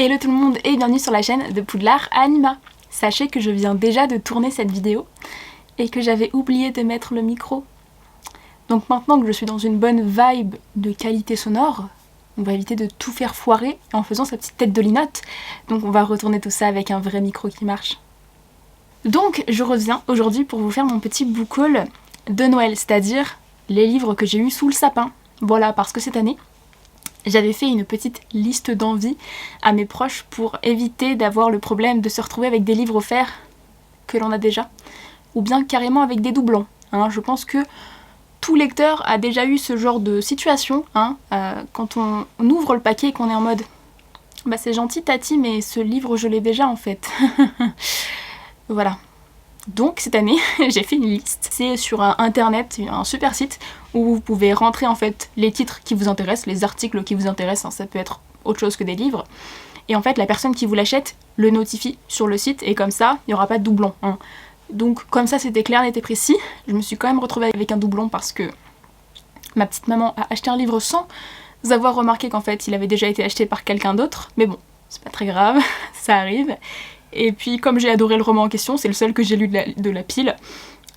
Hello tout le monde et bienvenue sur la chaîne de Poudlard Anima. Sachez que je viens déjà de tourner cette vidéo et que j'avais oublié de mettre le micro. Donc maintenant que je suis dans une bonne vibe de qualité sonore, on va éviter de tout faire foirer en faisant sa petite tête de linotte. Donc on va retourner tout ça avec un vrai micro qui marche. Donc je reviens aujourd'hui pour vous faire mon petit book haul de Noël, c'est-à-dire les livres que j'ai eus sous le sapin. Voilà, parce que cette année, j'avais fait une petite liste d'envies à mes proches pour éviter d'avoir le problème de se retrouver avec des livres offerts que l'on a déjà, ou bien carrément avec des doublons. Je pense que tout lecteur a déjà eu ce genre de situation, quand on ouvre le paquet et qu'on est en mode « Bah c'est gentil Tati, mais ce livre je l'ai déjà en fait. » Voilà. Donc cette année, j'ai fait une liste. C'est sur internet, un super site où vous pouvez rentrer en fait les titres qui vous intéressent, les articles qui vous intéressent, ça peut être autre chose que des livres. Et en fait la personne qui vous l'achète le notifie sur le site et comme ça, il n'y aura pas de doublon. Donc comme ça c'était clair, net et précis. Je me suis quand même retrouvée avec un doublon parce que ma petite maman a acheté un livre sans avoir remarqué qu'en fait il avait déjà été acheté par quelqu'un d'autre. Mais bon, c'est pas très grave, ça arrive. Et puis comme j'ai adoré le roman en question, c'est le seul que j'ai lu de la pile,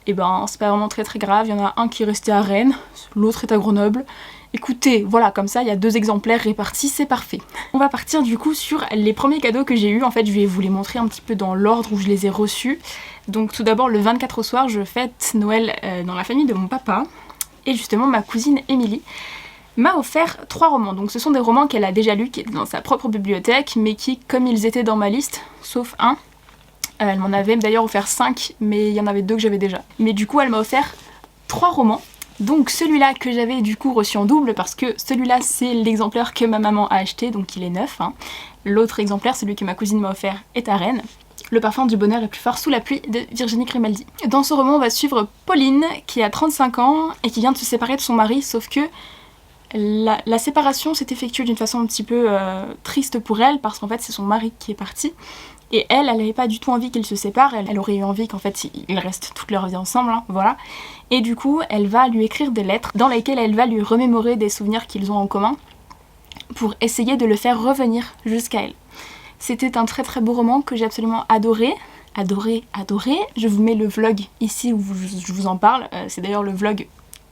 et ben c'est pas vraiment très grave, il y en a un qui est resté à Rennes, l'autre est à Grenoble. Écoutez, voilà, comme ça il y a 2 exemplaires répartis, c'est parfait. On va partir du coup sur les premiers cadeaux que j'ai eus. En fait je vais vous les montrer un petit peu dans l'ordre où je les ai reçus. Donc tout d'abord le 24 au soir, je fête Noël dans la famille de mon papa, et justement ma cousine Émilie m'a offert 3 romans. Donc ce sont des romans qu'elle a déjà lus, qui étaient dans sa propre bibliothèque, mais qui, comme ils étaient dans ma liste, sauf un, elle m'en avait d'ailleurs offert 5, mais il y en avait 2 que j'avais déjà. Mais du coup elle m'a offert 3 romans. Donc celui-là que j'avais du coup reçu en double, parce que celui-là c'est l'exemplaire que ma maman a acheté, donc il est neuf. L'autre exemplaire, celui que ma cousine m'a offert, est à Rennes. Le parfum du bonheur est plus fort sous la pluie de Virginie Grimaldi. Dans ce roman on va suivre Pauline, qui a 35 ans et qui vient de se séparer de son mari, sauf que la séparation s'est effectuée d'une façon un petit peu triste pour elle, parce qu'en fait c'est son mari qui est parti, et elle n'avait pas du tout envie qu'ils se séparent, elle aurait eu envie qu'en fait ils restent toute leur vie ensemble, voilà. Et du coup elle va lui écrire des lettres dans lesquelles elle va lui remémorer des souvenirs qu'ils ont en commun, pour essayer de le faire revenir jusqu'à elle. C'était un très beau roman que j'ai absolument adoré. Je vous mets le vlog ici où je vous en parle, c'est d'ailleurs le vlog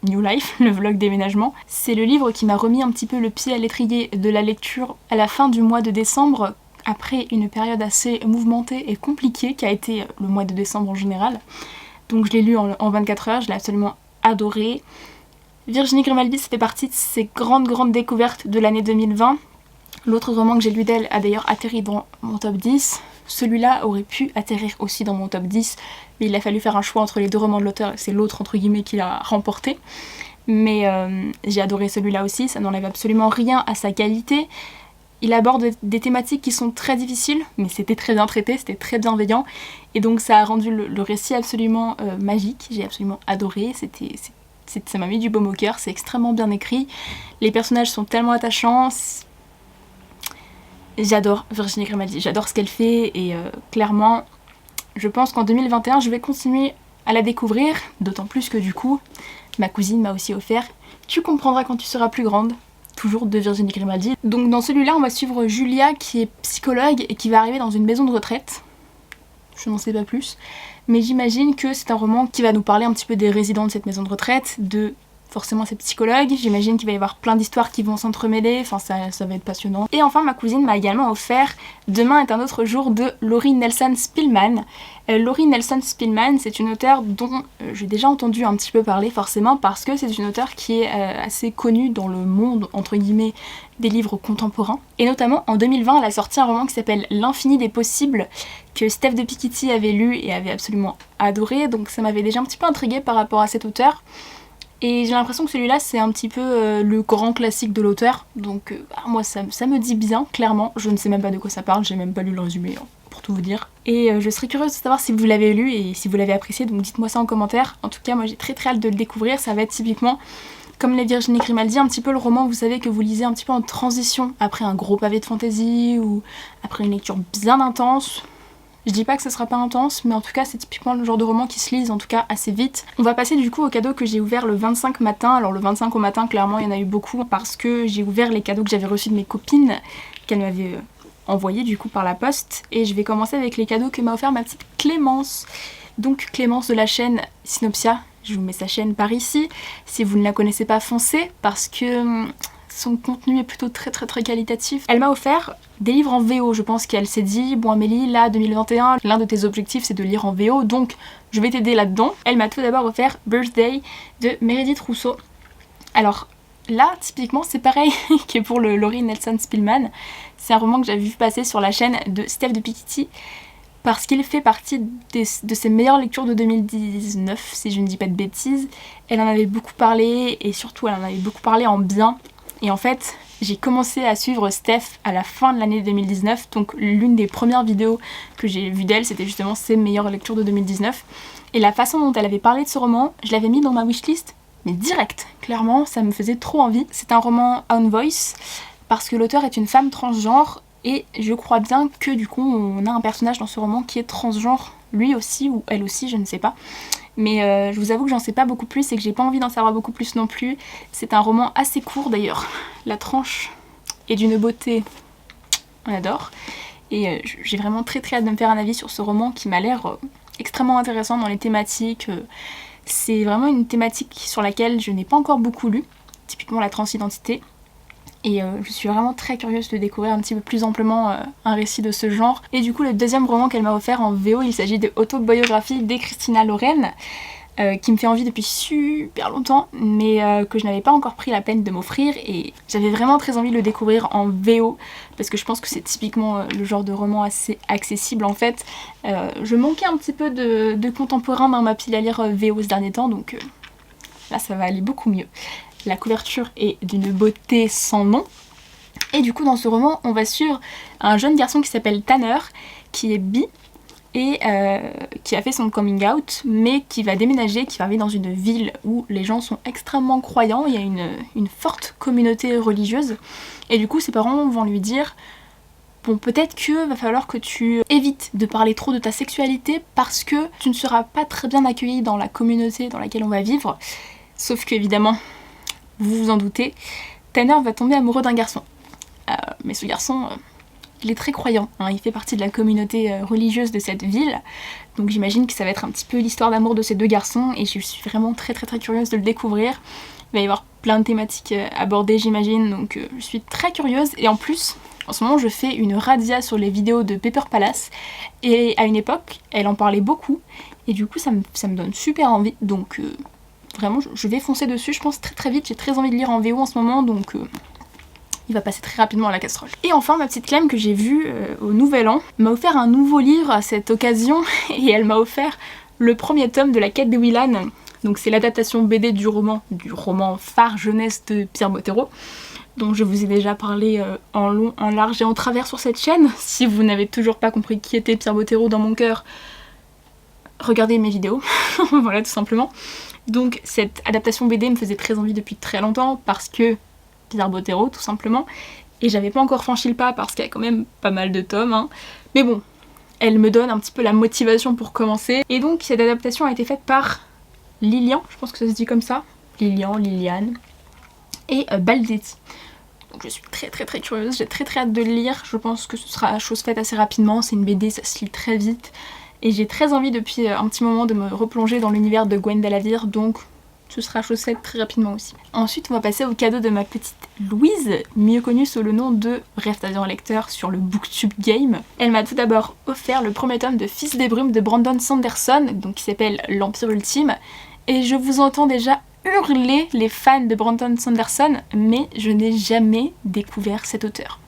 New Life, le vlog déménagement. C'est le livre qui m'a remis un petit peu le pied à l'étrier de la lecture à la fin du mois de décembre, après une période assez mouvementée et compliquée qui a été le mois de décembre en général. Donc je l'ai lu en 24 heures, je l'ai absolument adoré. Virginie Grimaldi, ça fait partie de ses grandes découvertes de l'année 2020. L'autre roman que j'ai lu d'elle a d'ailleurs atterri dans mon top 10. Celui-là aurait pu atterrir aussi dans mon top 10, mais il a fallu faire un choix entre les 2 romans de l'auteur, et c'est l'autre entre guillemets qui l'a remporté. Mais j'ai adoré celui-là aussi, ça n'enlève absolument rien à sa qualité. Il aborde des thématiques qui sont très difficiles, mais c'était très bien traité, c'était très bienveillant, et donc ça a rendu le récit absolument magique. J'ai absolument adoré, ça m'a mis du baume au cœur, c'est extrêmement bien écrit, les personnages sont tellement attachants. J'adore Virginie Grimaldi, j'adore ce qu'elle fait, et clairement je pense qu'en 2021 je vais continuer à la découvrir, d'autant plus que du coup ma cousine m'a aussi offert Tu comprendras quand tu seras plus grande, toujours de Virginie Grimaldi. Donc dans celui-là on va suivre Julia qui est psychologue et qui va arriver dans une maison de retraite. Je n'en sais pas plus, mais j'imagine que c'est un roman qui va nous parler un petit peu des résidents de cette maison de retraite, de forcément ces psychologues. J'imagine qu'il va y avoir plein d'histoires qui vont s'entremêler, enfin ça va être passionnant. Et enfin ma cousine m'a également offert Demain est un autre jour de Laurie Nelson Spillman. Laurie Nelson Spillman, c'est une auteure dont j'ai déjà entendu un petit peu parler forcément, parce que c'est une auteure qui est assez connue dans le monde entre guillemets des livres contemporains. Et notamment en 2020 elle a sorti un roman qui s'appelle L'infini des possibles, que Steph de Piketty avait lu et avait absolument adoré, donc ça m'avait déjà un petit peu intriguée par rapport à cet auteur. Et j'ai l'impression que celui-là c'est un petit peu le grand classique de l'auteur, donc moi ça me dit bien, clairement. Je ne sais même pas de quoi ça parle, j'ai même pas lu le résumé, pour tout vous dire. Et je serais curieuse de savoir si vous l'avez lu et si vous l'avez apprécié, donc dites-moi ça en commentaire. En tout cas moi j'ai très hâte de le découvrir, ça va être typiquement comme les Virginie Grimaldi, un petit peu le roman vous savez que vous lisez un petit peu en transition après un gros pavé de fantasy ou après une lecture bien intense. Je dis pas que ce sera pas intense, mais en tout cas c'est typiquement le genre de roman qui se lise en tout cas assez vite. On va passer du coup au cadeau que j'ai ouvert le 25 matin. Alors le 25 au matin clairement il y en a eu beaucoup parce que j'ai ouvert les cadeaux que j'avais reçus de mes copines, qu'elles m'avaient envoyé du coup par la poste. Et je vais commencer avec les cadeaux que m'a offert ma petite Clémence. Donc Clémence de la chaîne Synopsia, je vous mets sa chaîne par ici. Si vous ne la connaissez pas, foncez parce que son contenu est plutôt très qualitatif. Elle m'a offert des livres en VO, je pense qu'elle s'est dit, bon Amélie, là 2021, l'un de tes objectifs c'est de lire en VO, donc je vais t'aider là-dedans. Elle m'a tout d'abord offert Birthday de Meredith Rousseau. Alors là, typiquement, c'est pareil que pour le Laurie Nelson Spillman. C'est un roman que j'avais vu passer sur la chaîne de Steph de Piketty parce qu'il fait partie de ses meilleures lectures de 2019, si je ne dis pas de bêtises. Elle en avait beaucoup parlé et surtout elle en avait beaucoup parlé en bien. Et en fait, j'ai commencé à suivre Steph à la fin de l'année 2019, donc l'une des premières vidéos que j'ai vues d'elle, c'était justement ses meilleures lectures de 2019. Et la façon dont elle avait parlé de ce roman, je l'avais mis dans ma wishlist, mais direct, clairement, ça me faisait trop envie. C'est un roman Own Voice, parce que l'auteur est une femme transgenre, et je crois bien que du coup, on a un personnage dans ce roman qui est transgenre, lui aussi, ou elle aussi, je ne sais pas. Mais je vous avoue que j'en sais pas beaucoup plus et que j'ai pas envie d'en savoir beaucoup plus non plus. C'est un roman assez court d'ailleurs. La tranche est d'une beauté, on adore. Et j'ai vraiment très hâte de me faire un avis sur ce roman qui m'a l'air extrêmement intéressant dans les thématiques. C'est vraiment une thématique sur laquelle je n'ai pas encore beaucoup lu, typiquement la transidentité. Et je suis vraiment très curieuse de découvrir un petit peu plus amplement un récit de ce genre. Et du coup, le deuxième roman qu'elle m'a offert en VO, il s'agit de Autobiographie de Christina Loren, qui me fait envie depuis super longtemps, mais que je n'avais pas encore pris la peine de m'offrir. Et j'avais vraiment très envie de le découvrir en VO, parce que je pense que c'est typiquement le genre de roman assez accessible en fait. Je manquais un petit peu de contemporain dans ma pile à lire VO ce dernier temps, donc là ça va aller beaucoup mieux. La couverture est d'une beauté sans nom. Et du coup, dans ce roman, on va suivre un jeune garçon qui s'appelle Tanner, qui est bi et qui a fait son coming out, mais qui va déménager, qui va vivre dans une ville où les gens sont extrêmement croyants. Il y a une forte communauté religieuse. Et du coup, ses parents vont lui dire « Bon, peut-être que va falloir que tu évites de parler trop de ta sexualité parce que tu ne seras pas très bien accueilli dans la communauté dans laquelle on va vivre. » Sauf que, évidemment, vous vous en doutez, Tanner va tomber amoureux d'un garçon. Mais ce garçon, il est très croyant, hein, il fait partie de la communauté religieuse de cette ville, donc j'imagine que ça va être un petit peu l'histoire d'amour de ces deux garçons, et je suis vraiment très curieuse de le découvrir. Il va y avoir plein de thématiques abordées, j'imagine, donc je suis très curieuse, et en plus, en ce moment, je fais une razzia sur les vidéos de Pepper Palace, et à une époque, elle en parlait beaucoup, et du coup, ça me donne super envie, donc... Vraiment, je vais foncer dessus, je pense très vite. J'ai très envie de lire en VO en ce moment, donc il va passer très rapidement à la casserole. Et enfin, ma petite Clem que j'ai vue au Nouvel An m'a offert un nouveau livre à cette occasion, et elle m'a offert le premier tome de La Quête de Willan. Donc c'est l'adaptation BD du roman phare jeunesse de Pierre Bottero, dont je vous ai déjà parlé en long, en large et en travers sur cette chaîne. Si vous n'avez toujours pas compris qui était Pierre Bottero dans mon cœur, regardez mes vidéos, voilà tout simplement. Donc cette adaptation BD me faisait très envie depuis très longtemps parce que Pierre Bottero tout simplement, et j'avais pas encore franchi le pas parce qu'il y a quand même pas mal de tomes, hein. Mais bon, elle me donne un petit peu la motivation pour commencer. Et donc cette adaptation a été faite par Lilian, je pense que ça se dit comme ça, Liliane, et Baldetti. Donc je suis très curieuse, j'ai très hâte de le lire, je pense que ce sera chose faite assez rapidement, c'est une BD, ça se lit très vite. Et j'ai très envie depuis un petit moment de me replonger dans l'univers de Gwen Dalavir, donc ce sera chose faite très rapidement aussi. Ensuite, on va passer au cadeau de ma petite Louise, mieux connue sous le nom de Bref d'avion lecteur sur le Booktube Game. Elle m'a tout d'abord offert le premier tome de Fils des Brumes de Brandon Sanderson, donc qui s'appelle L'Empire Ultime. Et je vous entends déjà hurler les fans de Brandon Sanderson, mais je n'ai jamais découvert cet auteur.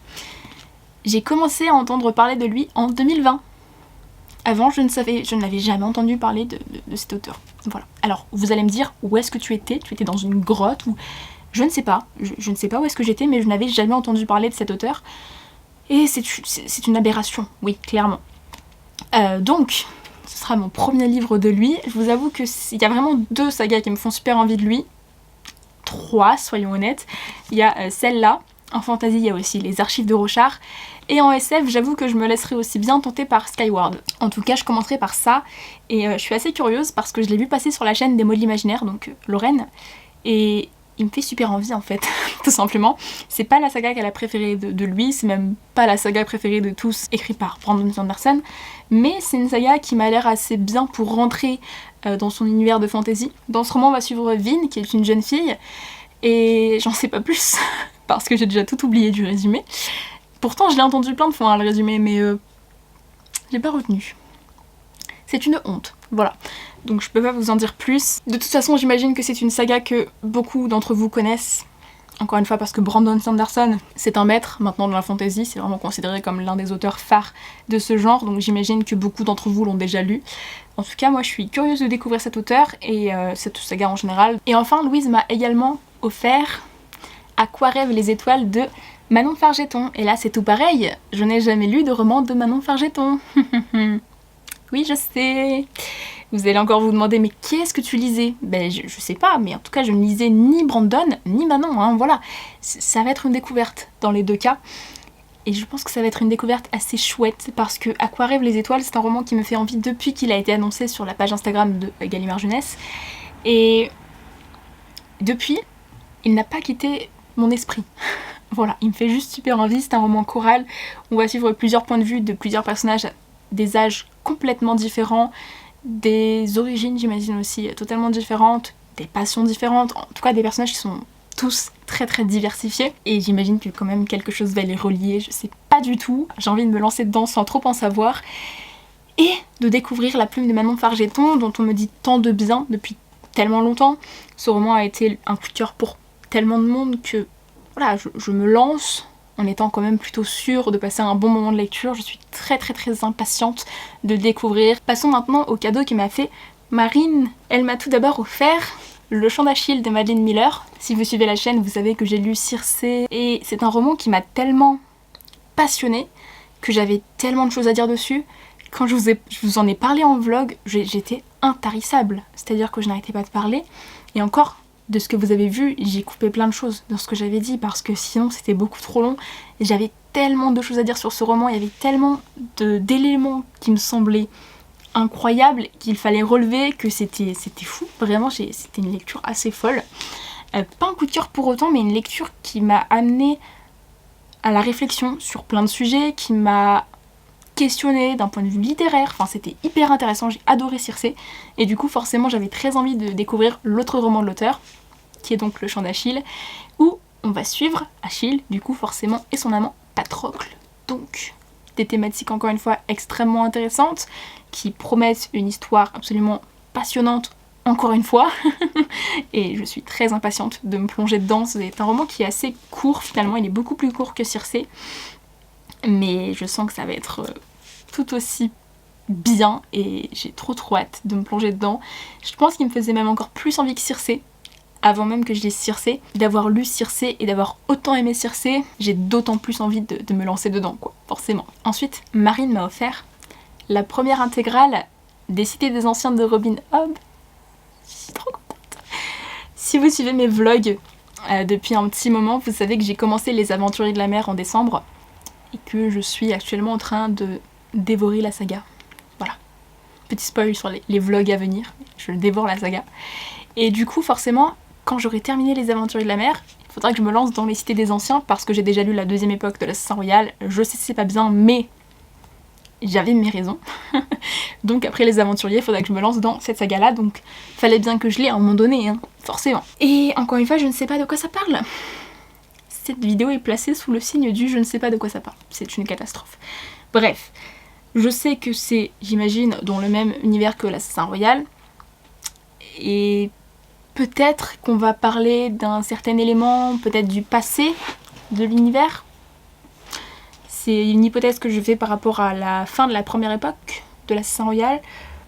J'ai commencé à entendre parler de lui en 2020. Avant, je n'avais jamais entendu parler de cet auteur. Voilà. Alors, vous allez me dire, où est-ce que tu étais ? Tu étais dans une grotte ou... Je ne sais pas. Je ne sais pas où est-ce que j'étais, mais je n'avais jamais entendu parler de cet auteur. Et c'est une aberration, oui, clairement. Donc, ce sera mon premier livre de lui. Je vous avoue qu'il y a vraiment 2 sagas qui me font super envie de lui. 3, soyons honnêtes. Il y a celle-là. En fantasy, il y a aussi Les Archives de Rochard. Et en SF, j'avoue que je me laisserai aussi bien tenter par Skyward. En tout cas, je commencerai par ça. Et je suis assez curieuse parce que je l'ai vu passer sur la chaîne des mots de l'imaginaire, donc Lorraine. Et il me fait super envie en fait, tout simplement. C'est pas la saga qu'elle a préférée de lui, c'est même pas la saga préférée de tous écrite par Brandon Sanderson, mais c'est une saga qui m'a l'air assez bien pour rentrer dans son univers de fantasy. Dans ce roman, on va suivre Vin, qui est une jeune fille, et j'en sais pas plus, parce que j'ai déjà tout oublié du résumé. Pourtant, je l'ai entendu plein de fois, hein, le résumé, mais j'ai pas retenu. C'est une honte, voilà. Donc je peux pas vous en dire plus. De toute façon, j'imagine que c'est une saga que beaucoup d'entre vous connaissent. Encore une fois, parce que Brandon Sanderson, c'est un maître maintenant de la fantasy, c'est vraiment considéré comme l'un des auteurs phares de ce genre, donc j'imagine que beaucoup d'entre vous l'ont déjà lu. En tout cas, moi je suis curieuse de découvrir cet auteur et cette saga en général. Et enfin, Louise m'a également offert À quoi rêvent les étoiles de Manon Fargeton. Et là, c'est tout pareil, je n'ai jamais lu de roman de Manon Fargeton. Oui, je sais. Vous allez encore vous demander, mais qu'est-ce que tu lisais? Ben, je sais pas, mais en tout cas, je ne lisais ni Brandon, ni Manon, hein, voilà. Ça va être une découverte dans les deux cas. Et je pense que ça va être une découverte assez chouette, parce que À quoi rêvent les étoiles, c'est un roman qui me fait envie depuis qu'il a été annoncé sur la page Instagram de Gallimard Jeunesse. Et depuis, il n'a pas quitté mon esprit. Voilà, il me fait juste super envie, c'est un roman choral. On va suivre plusieurs points de vue de plusieurs personnages, des âges complètement différents, des origines j'imagine aussi totalement différentes, des passions différentes, en tout cas des personnages qui sont tous très très diversifiés, et j'imagine que quand même quelque chose va les relier, je sais pas du tout, j'ai envie de me lancer dedans sans trop en savoir, et de découvrir La plume de Manon Fargeton, dont on me dit tant de bien depuis tellement longtemps. Ce roman a été un coup de cœur pour tellement de monde que voilà, je me lance en étant quand même plutôt sûre de passer un bon moment de lecture. Je suis très très très impatiente de le découvrir. Passons maintenant au cadeau qui m'a fait Marine. Elle m'a tout d'abord offert Le Chant d'Achille de Madeline Miller. Si vous suivez la chaîne, vous savez que j'ai lu Circé, et c'est un roman qui m'a tellement passionnée, que j'avais tellement de choses à dire dessus. Quand je vous en ai parlé en vlog, j'étais intarissable. C'est-à-dire que je n'arrêtais pas de parler, et encore, de ce que vous avez vu, j'ai coupé plein de choses dans ce que j'avais dit parce que sinon c'était beaucoup trop long. J'avais tellement de choses à dire sur ce roman, il y avait tellement d'éléments qui me semblaient incroyables qu'il fallait relever, que c'était fou. Vraiment, c'était une lecture assez folle. Pas un coup de cœur pour autant, mais une lecture qui m'a amenée à la réflexion sur plein de sujets, qui m'a questionnée d'un point de vue littéraire, enfin c'était hyper intéressant, j'ai adoré Circé, et du coup forcément j'avais très envie de découvrir l'autre roman de l'auteur, qui est donc Le Chant d'Achille, où on va suivre Achille, du coup forcément, et son amant Patrocle. Donc des thématiques encore une fois extrêmement intéressantes, qui promettent une histoire absolument passionnante, encore une fois, et je suis très impatiente de me plonger dedans. C'est un roman qui est assez court finalement, il est beaucoup plus court que Circé, mais je sens que ça va être tout aussi bien et j'ai trop hâte de me plonger dedans. Je pense qu'il me faisait même encore plus envie que Circé, avant même que je lise Circé. D'avoir lu Circé et d'avoir autant aimé Circé, j'ai d'autant plus envie de me lancer dedans, quoi, forcément. Ensuite, Marine m'a offert la première intégrale des Cités des Anciens de Robin Hobb. Je suis trop contente. Si vous suivez mes vlogs depuis un petit moment, vous savez que j'ai commencé Les Aventuriers de la Mer en décembre, et que je suis actuellement en train de dévorer la saga. Voilà. Petit spoil sur les vlogs à venir, je dévore la saga. Et du coup, forcément, quand j'aurai terminé Les Aventuriers de la Mer, il faudra que je me lance dans les Cités des Anciens, parce que j'ai déjà lu la deuxième époque de l'Assassin Royal. Je sais que c'est pas bien, mais j'avais mes raisons. Donc après Les Aventuriers, il faudra que je me lance dans cette saga-là, donc fallait bien que je l'ai à un moment donné, hein, forcément. Et encore une fois, je ne sais pas de quoi ça parle. Cette vidéo est placée sous le signe du je ne sais pas de quoi ça parle. C'est une catastrophe. Bref, je sais que c'est, j'imagine, dans le même univers que l'Assassin Royal. Et peut-être qu'on va parler d'un certain élément, peut-être du passé de l'univers. C'est une hypothèse que je fais par rapport à la fin de la première époque de l'Assassin Royal.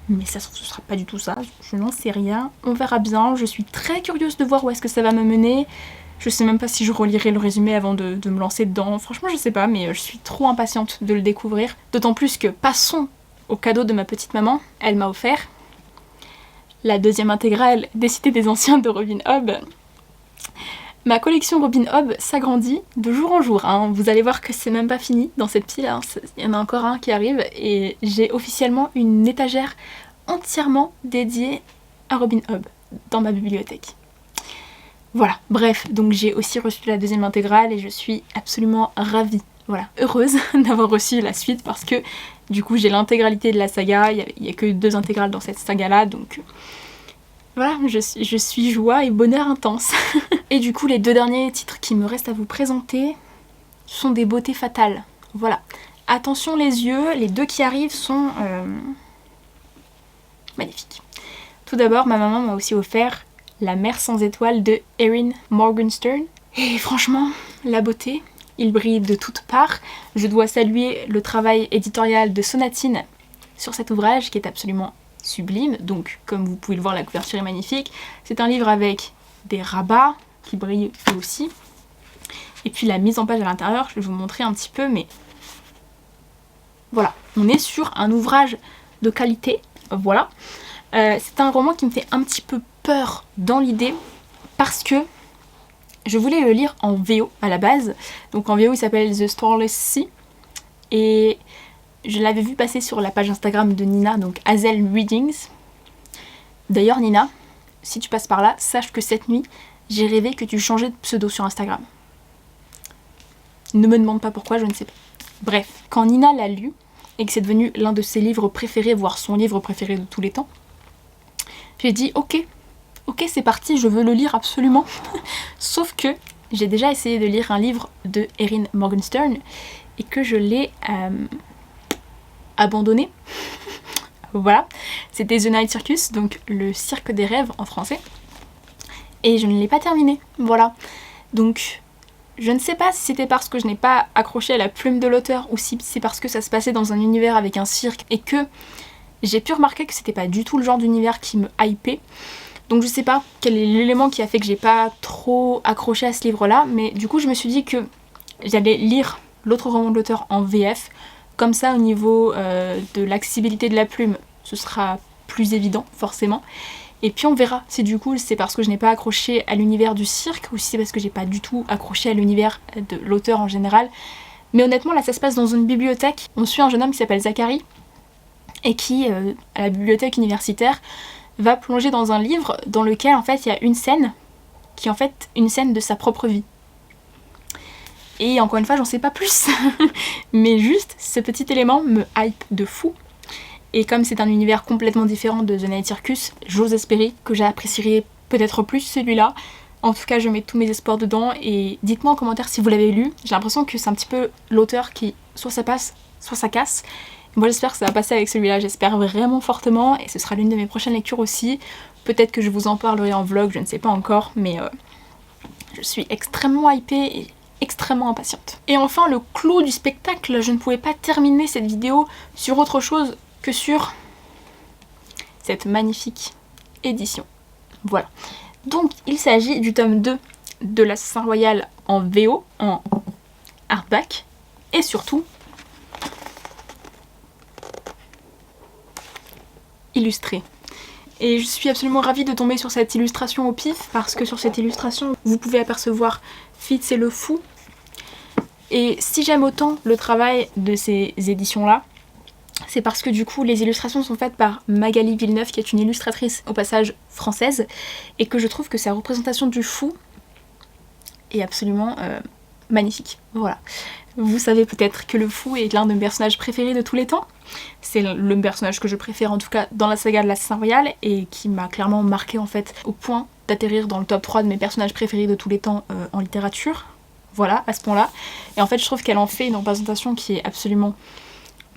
Mais ça se trouve, ce sera pas du tout ça. Je n'en sais rien. On verra bien. Je suis très curieuse de voir où est-ce que ça va me mener. Je sais même pas si je relirai le résumé avant de me lancer dedans. Franchement, je sais pas, mais je suis trop impatiente de le découvrir. D'autant plus que, passons au cadeau de ma petite maman. Elle m'a offert la deuxième intégrale des Cités des Anciens de Robin Hobb. Ma collection Robin Hobb s'agrandit de jour en jour, hein. Vous allez voir que c'est même pas fini dans cette pile, hein. Il y en a encore un qui arrive, et j'ai officiellement une étagère entièrement dédiée à Robin Hobb dans ma bibliothèque. Voilà, bref, donc j'ai aussi reçu la deuxième intégrale et je suis absolument ravie. Voilà, heureuse d'avoir reçu la suite parce que du coup j'ai l'intégralité de la saga, il n'y a que 2 intégrales dans cette saga là, donc voilà, je suis joie et bonheur intense. Et du coup les 2 derniers titres qui me restent à vous présenter sont des beautés fatales. Voilà, attention les yeux, les 2 qui arrivent sont magnifiques. Tout d'abord, ma maman m'a aussi offert La mer sans étoiles de Erin Morgenstern. Et franchement, la beauté, il brille de toutes parts. Je dois saluer le travail éditorial de Sonatine sur cet ouvrage qui est absolument sublime. Donc, comme vous pouvez le voir, la couverture est magnifique. C'est un livre avec des rabats qui brillent eux aussi. Et puis la mise en page à l'intérieur, je vais vous montrer un petit peu, mais voilà. On est sur un ouvrage de qualité, voilà. C'est un roman qui me fait un petit peu peur dans l'idée parce que je voulais le lire en VO à la base. Donc en VO il s'appelle The Starless Sea et je l'avais vu passer sur la page Instagram de Nina, donc Hazel Readings. D'ailleurs Nina, si tu passes par là, sache que cette nuit j'ai rêvé que tu changeais de pseudo sur Instagram. Ne me demande pas pourquoi, je ne sais pas. Bref, quand Nina l'a lu et que c'est devenu l'un de ses livres préférés, voire son livre préféré de tous les temps, j'ai dit ok c'est parti, je veux le lire absolument. Sauf que j'ai déjà essayé de lire un livre de Erin Morgenstern et que je l'ai abandonné. Voilà, c'était The Night Circus, donc le cirque des rêves en français. Et je ne l'ai pas terminé, voilà. Donc je ne sais pas si c'était parce que je n'ai pas accroché à la plume de l'auteur ou si c'est parce que ça se passait dans un univers avec un cirque et que j'ai pu remarquer que c'était pas du tout le genre d'univers qui me hypait. Donc je sais pas quel est l'élément qui a fait que j'ai pas trop accroché à ce livre-là, mais du coup je me suis dit que j'allais lire l'autre roman de l'auteur en VF, comme ça au niveau de l'accessibilité de la plume, ce sera plus évident forcément. Et puis on verra si du coup c'est parce que je n'ai pas accroché à l'univers du cirque ou si c'est parce que j'ai pas du tout accroché à l'univers de l'auteur en général. Mais honnêtement là ça se passe dans une bibliothèque, on suit un jeune homme qui s'appelle Zachary et qui, à la bibliothèque universitaire, va plonger dans un livre dans lequel en fait il y a une scène qui est en fait une scène de sa propre vie. Et encore une fois j'en sais pas plus, mais juste ce petit élément me hype de fou. Et comme c'est un univers complètement différent de The Night Circus, j'ose espérer que j'apprécierai peut-être plus celui-là. En tout cas je mets tous mes espoirs dedans et dites-moi en commentaire si vous l'avez lu. J'ai l'impression que c'est un petit peu l'auteur qui soit ça passe, soit ça casse. Moi j'espère que ça va passer avec celui-là, j'espère vraiment fortement et ce sera l'une de mes prochaines lectures aussi. Peut-être que je vous en parlerai en vlog, je ne sais pas encore, mais je suis extrêmement hypée et extrêmement impatiente. Et enfin le clou du spectacle, je ne pouvais pas terminer cette vidéo sur autre chose que sur cette magnifique édition. Voilà. Donc il s'agit du tome 2 de l'Assassin Royal en VO, en hardback, et surtout illustré. Et je suis absolument ravie de tomber sur cette illustration au pif, parce que sur cette illustration, vous pouvez apercevoir Fitz et le Fou. Et si j'aime autant le travail de ces éditions-là, c'est parce que du coup les illustrations sont faites par Magali Villeneuve qui est une illustratrice au passage française et que je trouve que sa représentation du fou est absolument magnifique. Voilà. Vous savez peut-être que le fou est l'un de mes personnages préférés de tous les temps. C'est le personnage que je préfère en tout cas dans la saga de l'Assassin Royal et qui m'a clairement marqué en fait au point d'atterrir dans le top 3 de mes personnages préférés de tous les temps en littérature. Voilà, à ce point-là. Et en fait je trouve qu'elle en fait une représentation qui est absolument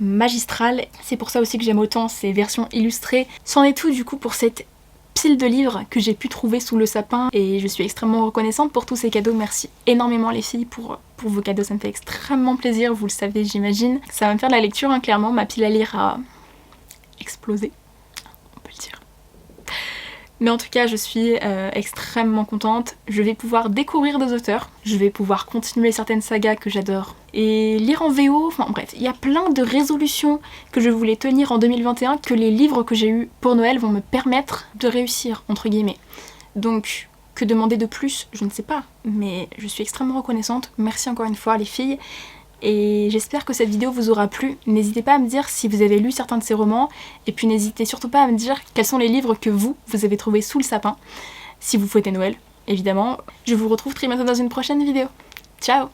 magistrale. C'est pour ça aussi que j'aime autant ces versions illustrées. C'en est tout du coup pour cette pile de livres que j'ai pu trouver sous le sapin et je suis extrêmement reconnaissante pour tous ces cadeaux. Merci énormément les filles pour vos cadeaux, ça me fait extrêmement plaisir, vous le savez j'imagine. Ça va me faire de la lecture, hein, clairement, ma pile à lire a explosé, on peut le dire. Mais en tout cas je suis extrêmement contente, je vais pouvoir découvrir des auteurs, je vais pouvoir continuer certaines sagas que j'adore et lire en VO, enfin bref, il y a plein de résolutions que je voulais tenir en 2021 que les livres que j'ai eus pour Noël vont me permettre de réussir, entre guillemets. Donc que demander de plus, je ne sais pas, mais je suis extrêmement reconnaissante, merci encore une fois les filles. Et j'espère que cette vidéo vous aura plu. N'hésitez pas à me dire si vous avez lu certains de ces romans et puis n'hésitez surtout pas à me dire quels sont les livres que vous avez trouvés sous le sapin si vous fêtez Noël. évidemment, je vous retrouve très bientôt dans une prochaine vidéo. Ciao!